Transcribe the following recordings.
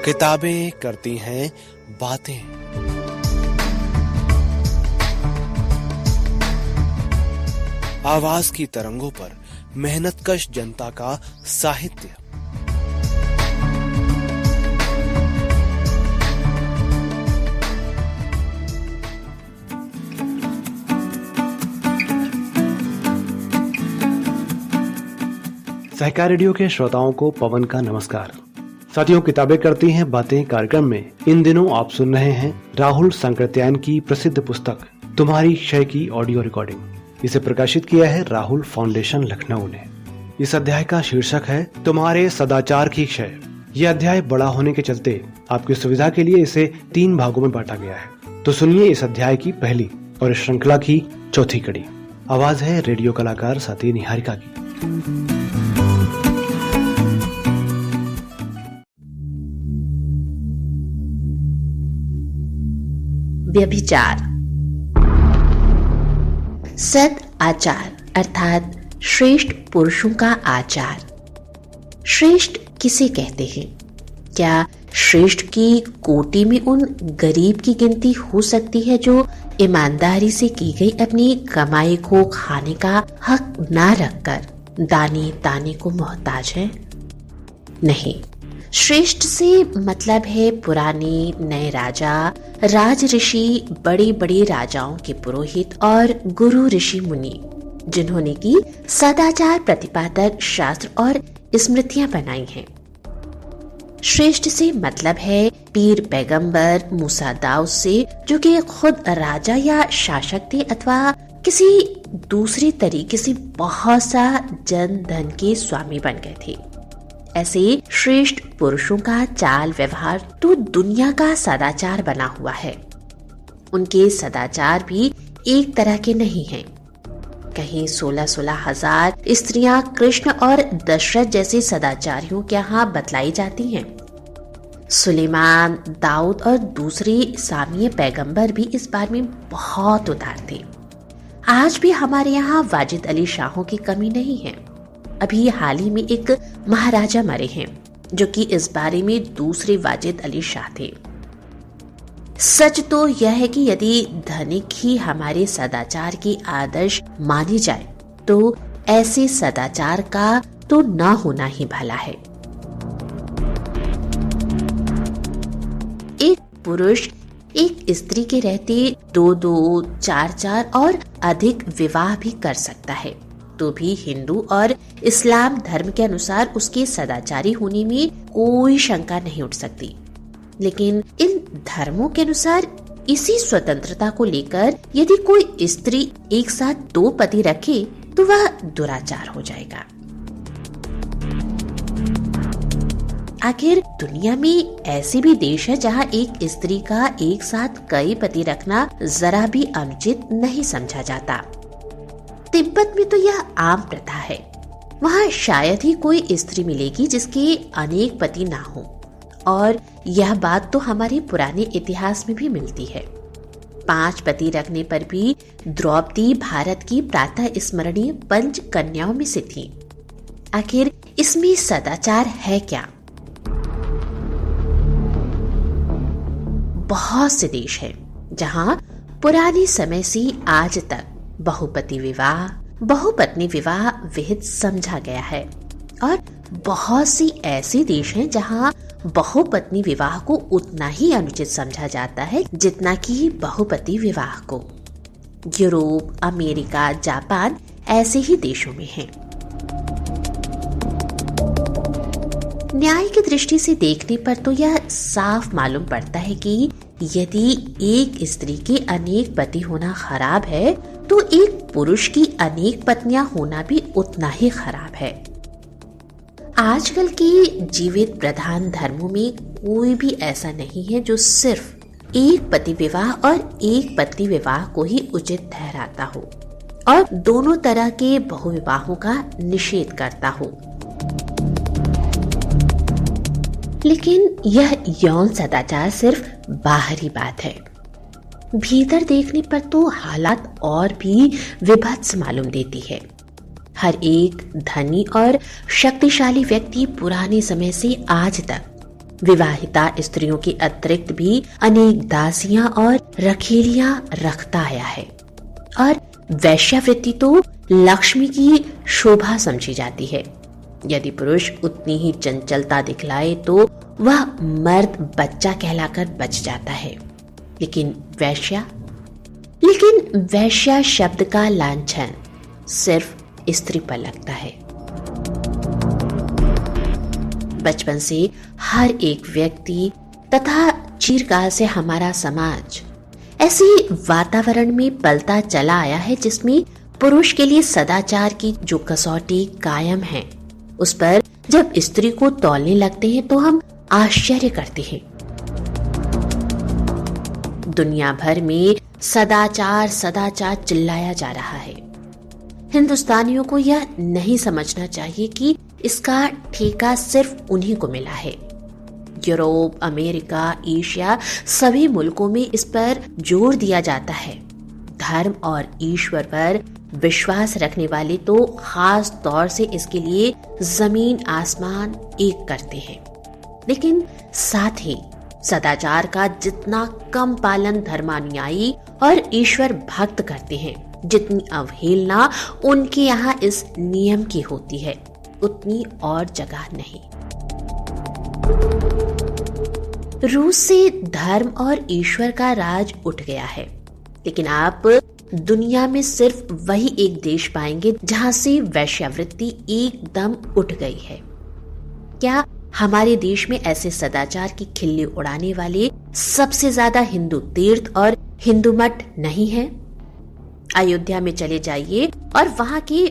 किताबें करती हैं बातें। आवाज की तरंगों पर मेहनतकश जनता का साहित्य। सहकार रेडियो के श्रोताओं को पवन का नमस्कार। साथियों, किताबें करती हैं बातें कार्यक्रम में इन दिनों आप सुन रहे हैं राहुल सांकृत्यायन की प्रसिद्ध पुस्तक तुम्हारी क्षय की ऑडियो रिकॉर्डिंग। इसे प्रकाशित किया है राहुल फाउंडेशन लखनऊ ने। इस अध्याय का शीर्षक है तुम्हारे सदाचार की क्षय। यह अध्याय बड़ा होने के चलते आपकी सुविधा के लिए इसे 3 भागों में बांटा गया है। तो सुनिए इस अध्याय की पहली और इस श्रृंखला की चौथी कड़ी। आवाज है रेडियो कलाकार साथी निहारिका की। व्यभिचार। सद आचार अर्थात श्रेष्ठ पुरुषों का आचार। श्रेष्ठ किसे कहते हैं? क्या श्रेष्ठ की कोटि में उन गरीब की गिनती हो सकती है जो ईमानदारी से की गई अपनी कमाई को खाने का हक ना रखकर दाने ताने को मोहताज है? नहीं, श्रेष्ठ से मतलब है पुराने नए राजा, राज ऋषि, बड़े बड़े राजाओं के पुरोहित और गुरु ऋषि मुनि, जिन्होंने की सदाचार प्रतिपादक शास्त्र और स्मृतियां बनाई हैं। श्रेष्ठ से मतलब है पीर पैगंबर मूसा दाऊद से, जो कि खुद राजा या शासक थे अथवा किसी दूसरे तरीके से बहुत सा जन धन के स्वामी बन गए थे। ऐसे श्रेष्ठ पुरुषों का चाल व्यवहार तो दुनिया का सदाचार बना हुआ है। उनके सदाचार भी एक तरह के नहीं हैं। कहीं 16-16 हजार स्त्रियां कृष्ण और दशरथ जैसे सदाचारियों के यहाँ बतलाई जाती हैं। सुलेमान, दाऊद और दूसरे सामीय पैगंबर भी इस बारे में बहुत उदार थे। आज भी हमारे यहाँ वाजिद अली शाहों की कमी नहीं है। अभी हाल ही में एक महाराजा मरे हैं जो कि इस बारे में दूसरे वाजिद अली शाह थे। सच तो यह है कि यदि धनिक ही हमारे सदाचार की आदर्श मानी जाए तो ऐसे सदाचार का तो ना होना ही भला है। एक पुरुष एक स्त्री के रहते 2-2, 4-4 और अधिक विवाह भी कर सकता है, तो भी हिंदू और इस्लाम धर्म के अनुसार उसके सदाचारी होने में कोई शंका नहीं उठ सकती। लेकिन इन धर्मों के अनुसार इसी स्वतंत्रता को लेकर यदि कोई स्त्री एक साथ 2 पति रखे तो वह दुराचार हो जाएगा। आखिर दुनिया में ऐसे भी देश है जहाँ एक स्त्री का एक साथ कई पति रखना जरा भी अनुचित नहीं समझा जाता। तिब्बत में तो यह आम प्रथा है। वहाँ शायद ही कोई स्त्री मिलेगी जिसके अनेक पति ना हो, और यह बात तो हमारे पुराने इतिहास में भी मिलती है। 5 पति रखने पर भी द्रौपदी भारत की प्रातः स्मरणीय 5 कन्याओं में से थी। आखिर इसमें सदाचार है क्या? बहुत से देश हैं जहाँ पुराने समय से आज तक बहुपति विवाह, बहुपत्नी विवाह विहित समझा गया है, और बहुत सी ऐसे देश हैं जहां बहुपत्नी विवाह को उतना ही अनुचित समझा जाता है जितना कि बहुपति विवाह को। यूरोप, अमेरिका, जापान ऐसे ही देशों में हैं। न्याय की दृष्टि से देखने पर तो यह साफ मालूम पड़ता है कि यदि एक स्त्री के अनेक पति होना खराब है तो एक पुरुष की अनेक पत्नियां होना भी उतना ही खराब है। आजकल के जीवित प्रधान धर्मों में कोई भी ऐसा नहीं है जो सिर्फ एक पति विवाह और एक पत्नी विवाह को ही उचित ठहराता हो और दोनों तरह के बहुविवाहों का निषेध करता हो। लेकिन यह यौन सदाचार सिर्फ बाहरी बात है। भीतर देखने पर तो हालात और भी विभत्स मालूम देती है। हर एक धनी और शक्तिशाली व्यक्ति पुराने समय से आज तक विवाहिता स्त्रियों के अतिरिक्त भी अनेक दासियां और रखेलियां रखता आया है और वैश्यावृत्ति तो लक्ष्मी की शोभा समझी जाती है। यदि पुरुष उतनी ही चंचलता दिखलाए तो वह मर्द बच्चा कहलाकर बच जाता है। लेकिन वैश्या शब्द का लांछन सिर्फ स्त्री पर लगता है। बचपन से हर एक व्यक्ति तथा चिरकाल से हमारा समाज ऐसे वातावरण में पलता चला आया है जिसमें पुरुष के लिए सदाचार की जो कसौटी कायम है, उस पर जब स्त्री को तौलने लगते हैं तो हम आश्चर्य करते हैं। दुनिया भर में सदाचार सदाचार चिल्लाया जा रहा है। हिंदुस्तानियों को यह नहीं समझना चाहिए कि इसका ठेका सिर्फ उन्हीं को मिला है। यूरोप, अमेरिका, एशिया सभी मुल्कों में इस पर जोर दिया जाता है। धर्म और ईश्वर पर विश्वास रखने वाले तो खास तौर से इसके लिए जमीन आसमान एक करते हैं। लेकिन साथ ही सदाचार का जितना कम पालन धर्मानुयायी और ईश्वर भक्त करते हैं, जितनी अवहेलना उनके यहाँ इस नियम की होती है, उतनी और जगह नहीं। रूस से धर्म और ईश्वर का राज उठ गया है, लेकिन आप दुनिया में सिर्फ वही एक देश पाएंगे जहां से वैश्यावृत्ति एकदम उठ गई है। क्या हमारे देश में ऐसे सदाचार की खिल्ली उड़ाने वाले सबसे ज्यादा हिंदू तीर्थ और हिंदू मठ नहीं है? अयोध्या में चले जाइए और वहाँ के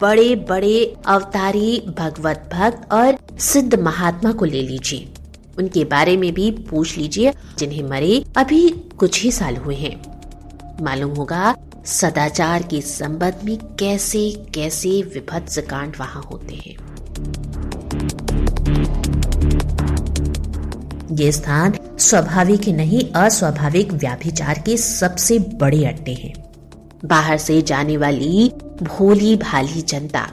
बड़े बड़े अवतारी भगवत भक्त और सिद्ध महात्मा को ले लीजिए, उनके बारे में भी पूछ लीजिए, जिन्हें मरे अभी कुछ ही साल हुए हैं। मालूम होगा सदाचार के संबंध में कैसे कैसे विभत्स कांड वहां होते हैं। ये स्थान स्वाभाविक नहीं अस्वाभाविक व्याभिचार के सबसे बड़े अड्डे हैं। बाहर से जाने वाली भोली भाली जनता,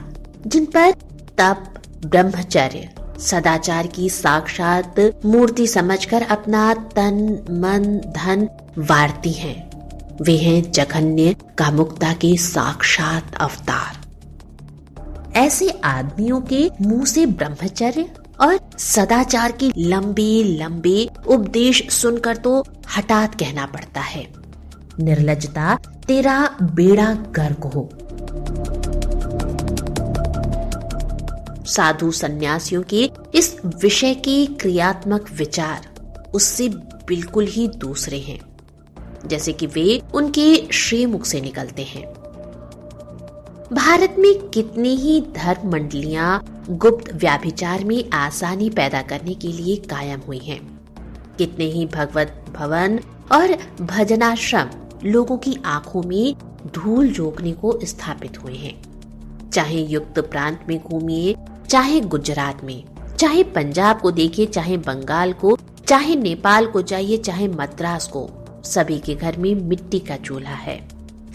जिन पर तप, ब्रह्मचर्य, सदाचार की साक्षात मूर्ति समझकर अपना तन मन धन वारती हैं, वे हैं जघन्य कामुकता के साक्षात अवतार। ऐसे आदमियों के मुंह से ब्रह्मचर्य और सदाचार की लंबे लंबे उपदेश सुनकर तो हठात कहना पड़ता है, निर्लज्जता तेरा बेड़ा गर्क हो। साधु सन्यासियों के इस विषय के क्रियात्मक विचार उससे बिल्कुल ही दूसरे हैं, जैसे कि वे उनके श्रीमुख से निकलते हैं। भारत में कितनी ही धर्म मंडलियां गुप्त व्याभिचार में आसानी पैदा करने के लिए कायम हुई हैं। कितने ही भगवत भवन और भजनाश्रम लोगों की आंखों में धूल झोंकने को स्थापित हुए हैं। चाहे युक्त प्रांत में घूमिए, चाहे गुजरात में, चाहे पंजाब को देखिए, चाहे बंगाल को, चाहे नेपाल को जाइए, चाहे मद्रास को, सभी के घर में मिट्टी का चूल्हा है।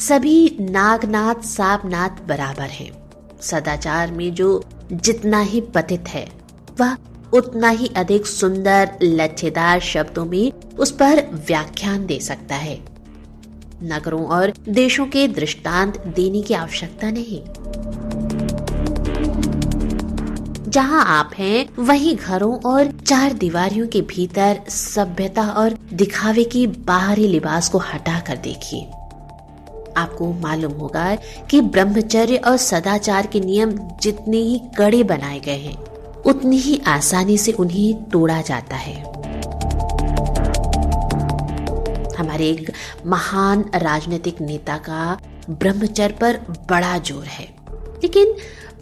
सभी नागनाथ सापनाथ बराबर हैं। सदाचार में जो जितना ही पतित है, वह उतना ही अधिक सुंदर लच्छेदार शब्दों में उस पर व्याख्यान दे सकता है। नगरों और देशों के दृष्टांत देने की आवश्यकता नहीं। जहां आप हैं वहीं घरों और चार दीवारियों के भीतर सभ्यता और दिखावे की बाहरी लिबास को हटा कर देखिए। आपको मालूम होगा कि ब्रह्मचर्य और सदाचार के नियम जितने ही कड़े बनाए गए हैं, उतनी ही आसानी से उन्हें तोड़ा जाता है। हमारे एक महान राजनीतिक नेता का ब्रह्मचर्य पर बड़ा जोर है, लेकिन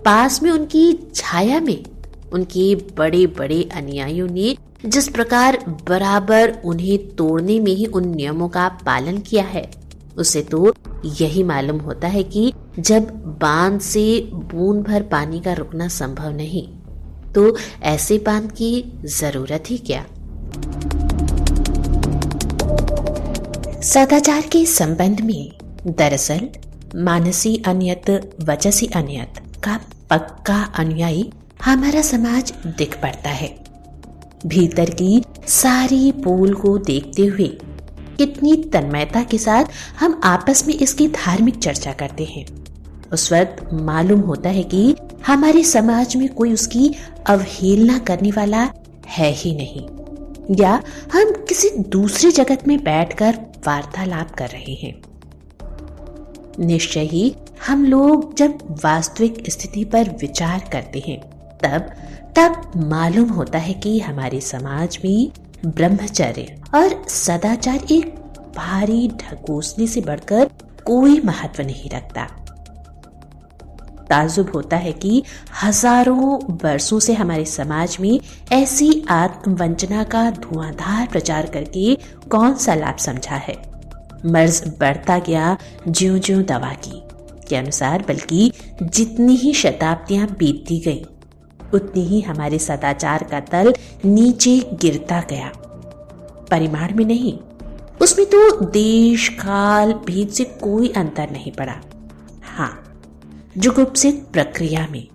पास में उनकी छाया में उनके बड़े बड़े अनुयायियों ने जिस प्रकार बराबर उन्हें तोड़ने में ही उन नियमों का पालन किया है, उससे तो यही मालूम होता है कि जब बांध से बूंद भर पानी का रुकना संभव नहीं, तो ऐसे बांध की जरूरत ही क्या। सदाचार के संबंध में दरअसल मानसी अनियत वचसी अनियत का पक्का अनुयायी हमारा समाज दिख पड़ता है। भीतर की सारी पोल को देखते हुए कितनी तन्मयता के साथ हम आपस में इसकी धार्मिक चर्चा करते हैं, उस वक्त मालूम होता है कि हमारे समाज में कोई उसकी अवहेलना करने वाला है ही नहीं, या हम किसी दूसरे जगत में बैठकर वार्तालाप कर रहे हैं। निश्चय ही हम लोग जब वास्तविक स्थिति पर विचार करते हैं तब मालूम होता है कि हमारे समाज में ब्रह्मचर्य और सदाचार एक भारी ढकोसले से बढ़कर कोई महत्व नहीं रखता। ताज्जुब होता है कि हजारों वर्षों से हमारे समाज में ऐसी आत्मवंचना का धुआंधार प्रचार करके कौन सा लाभ समझा है। मर्ज बढ़ता गया ज्यों-ज्यों दवा की के अनुसार, बल्कि जितनी ही शताब्दियां बीतती गई उतनी ही हमारे सदाचार का तल नीचे गिरता गया। परिमाण में नहीं, उसमें तो देश काल भेद से कोई अंतर नहीं पड़ा। हाँ, जुगुप्सित प्रक्रिया में।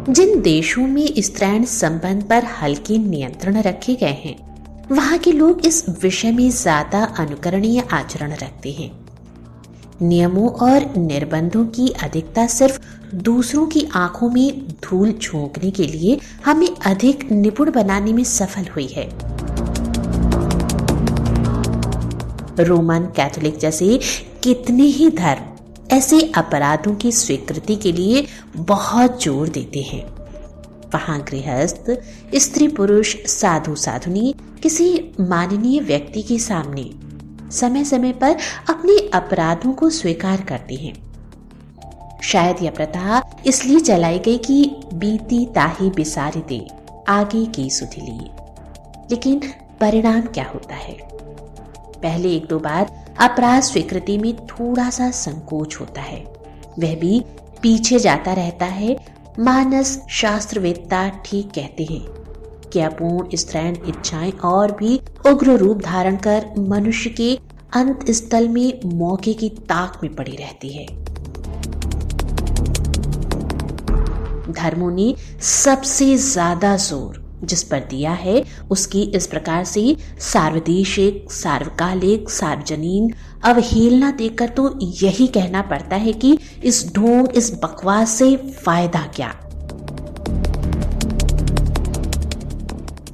जिन देशों में स्त्रैण संबंध पर हल्के नियंत्रण रखे गए हैं, वहां के लोग इस विषय में ज्यादा अनुकरणीय आचरण रखते हैं। नियमों और निर्बंधों की अधिकता सिर्फ दूसरों की आंखों में धूल झोंकने के लिए हमें अधिक निपुण बनाने में सफल हुई है। रोमन कैथोलिक जैसे कितने ही धर्म ऐसे अपराधों की स्वीकृति के लिए बहुत जोर देते हैं। वहां गृहस्थ, स्त्री पुरुष, साधु साधुनी किसी माननीय व्यक्ति के सामने समय समय पर अपने अपराधों को स्वीकार करते हैं। शायद यह प्रथा इसलिए चलाई गई कि बीती ताही बिसारी दे आगे की सुधि लिए। लेकिन परिणाम क्या होता है? पहले 1-2 बार अपराध स्वीकृति में थोड़ा सा संकोच होता है, वह भी पीछे जाता रहता है। मानस शास्त्रवेत्ता ठीक कहते हैं कि अपूर्ण स्त्रैण इच्छाएं और भी उग्र रूप धारण कर मनुष्य के अंत स्थल में मौके की ताक में पड़ी रहती है। धर्मों ने सबसे ज्यादा जोर जिस पर दिया है उसकी इस प्रकार से सार्वदेशिक, सार्वकालिक, सार्वजनीन अवहेलना देखकर तो यही कहना पड़ता है कि इस ढोंग, इस बकवास से फायदा क्या।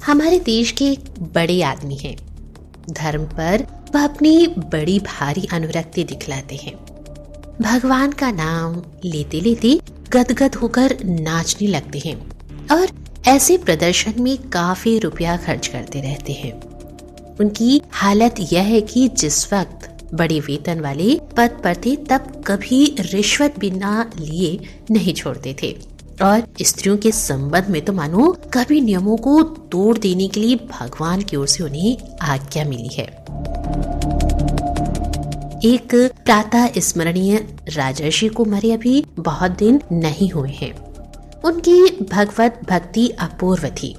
हमारे देश के एक बड़े आदमी हैं। धर्म पर वह अपनी बड़ी भारी अनुरक्ति दिखलाते हैं। भगवान का नाम लेते लेते गदगद होकर नाचने लगते हैं और ऐसे प्रदर्शन में काफी रुपया खर्च करते रहते हैं। उनकी हालत यह है कि जिस वक्त बड़े वेतन वाले पद पर थे तब कभी रिश्वत बिना लिए नहीं छोड़ते थे, और स्त्रियों के संबंध में तो मानो कभी नियमों को तोड़ देने के लिए भगवान की ओर से उन्हें आज्ञा मिली है। एक प्रातः स्मरणीय राजर्षि को मरे अभी बहुत दिन नहीं हुए हैं। उनकी भगवत भक्ति अपूर्व थी।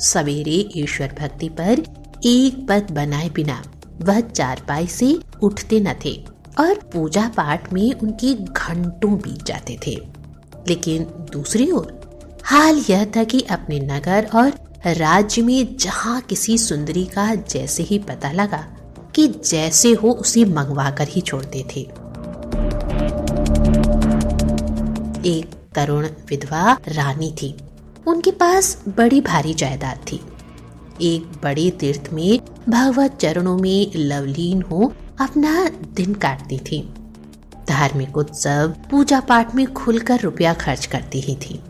सवेरे ईश्वर भक्ति पर एक पद बनाए बिना वह चारपाई से उठते न थे और पूजा पाठ में उनके घंटों बीत जाते थे। लेकिन दूसरी ओर हाल यह था कि अपने नगर और राज्य में जहां किसी सुंदरी का जैसे ही पता लगा कि जैसे हो उसे मंगवा कर ही छोड़ते थे। एक तरुण विधवा रानी थी। उनके पास बड़ी भारी जायदाद थी। एक बड़े तीर्थ में भगवत चरणों में लवलीन हो अपना दिन काटती थी। धार्मिक उत्सव, पूजा पाठ में खुलकर रुपया खर्च करती ही थी।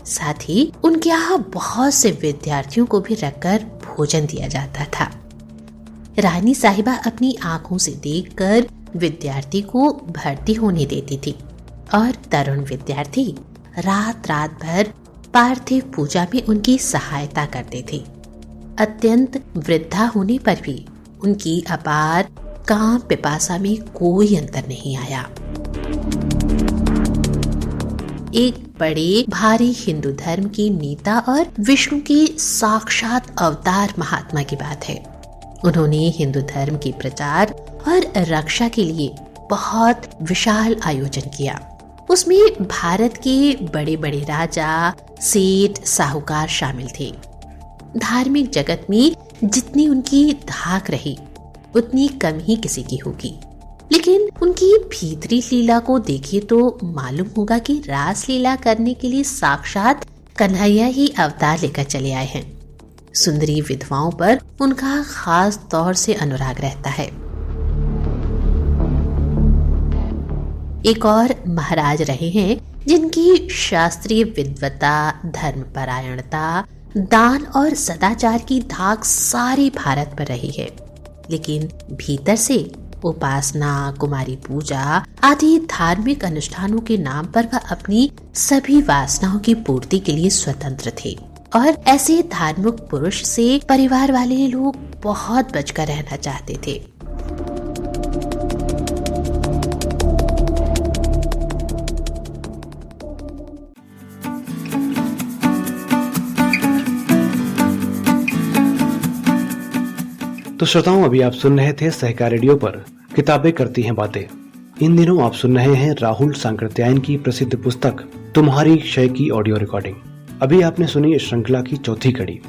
साथ ही उनके यहाँ बहुत से विद्यार्थियों को भी रखकर भोजन दिया जाता था। रानी साहिबा अपनी आंखों से देखकर विद्यार्थी को भर्ती होने देती थी और तरुण विद्यार्थी रात रात भर पार्थिव पूजा में उनकी सहायता करते थे। अत्यंत वृद्धा होने पर भी उनकी अपार काम पिपासा में कोई अंतर नहीं आया। एक बड़े भारी हिंदू धर्म के नेता और विष्णु के साक्षात अवतार महात्मा की बात है। उन्होंने हिंदू धर्म के प्रचार और रक्षा के लिए बहुत विशाल आयोजन किया। उसमें भारत के बड़े बड़े राजा, सेठ, साहूकार शामिल थे। धार्मिक जगत में जितनी उनकी धाक रही उतनी कम ही किसी की होगी, लेकिन उनकी भीतरी लीला को देखिए तो मालूम होगा कि रास लीला करने के लिए साक्षात कन्हैया ही अवतार लेकर चले आए हैं। सुंदरी विधवाओं पर उनका खास तौर से अनुराग रहता है। एक और महाराज रहे हैं जिनकी शास्त्रीय विद्वता, धर्मपरायणता, दान और सदाचार की धाक सारे भारत पर रही है, लेकिन भीतर से उपासना, कुमारी पूजा आदि धार्मिक अनुष्ठानों के नाम पर वह अपनी सभी वासनाओं की पूर्ति के लिए स्वतंत्र थे। और ऐसे धार्मिक पुरुष से परिवार वाले लोग बहुत बचकर रहना चाहते थे। तो श्रोताओं, अभी आप सुन रहे थे सहकार रेडियो पर किताबें करती हैं बातें। इन दिनों आप सुन रहे हैं राहुल सांकृत्यायन की प्रसिद्ध पुस्तक तुम्हारी क्षय की ऑडियो रिकॉर्डिंग। अभी आपने सुनी इस श्रृंखला की चौथी कड़ी।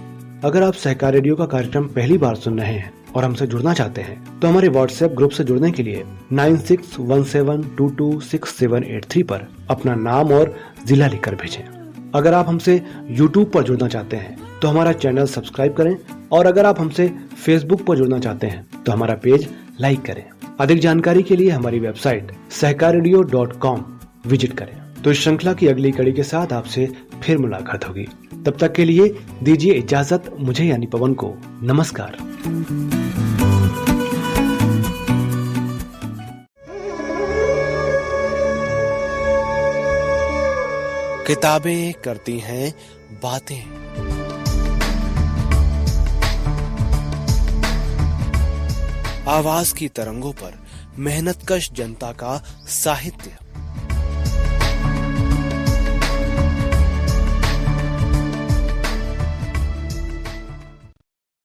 अगर आप सहकार रेडियो का कार्यक्रम पहली बार सुन रहे हैं और हमसे जुड़ना चाहते हैं तो हमारे व्हाट्सएप ग्रुप से जुड़ने के लिए 9617226783 पर अपना नाम और जिला लिखकर भेजें। अगर आप हमसे यूट्यूब पर जुड़ना चाहते हैं तो हमारा चैनल सब्सक्राइब करें, और अगर आप हमसे फेसबुक पर जुड़ना चाहते हैं तो हमारा पेज लाइक करें। अधिक जानकारी के लिए हमारी वेबसाइट सहकाररेडियो.com विजिट करें। तो इस श्रृंखला की अगली कड़ी के साथ आपसे फिर मुलाकात होगी। तब तक के लिए दीजिए इजाजत मुझे यानी पवन को। नमस्कार। किताबें करती हैं बातें। आवाज की तरंगों पर मेहनतकश जनता का साहित्य।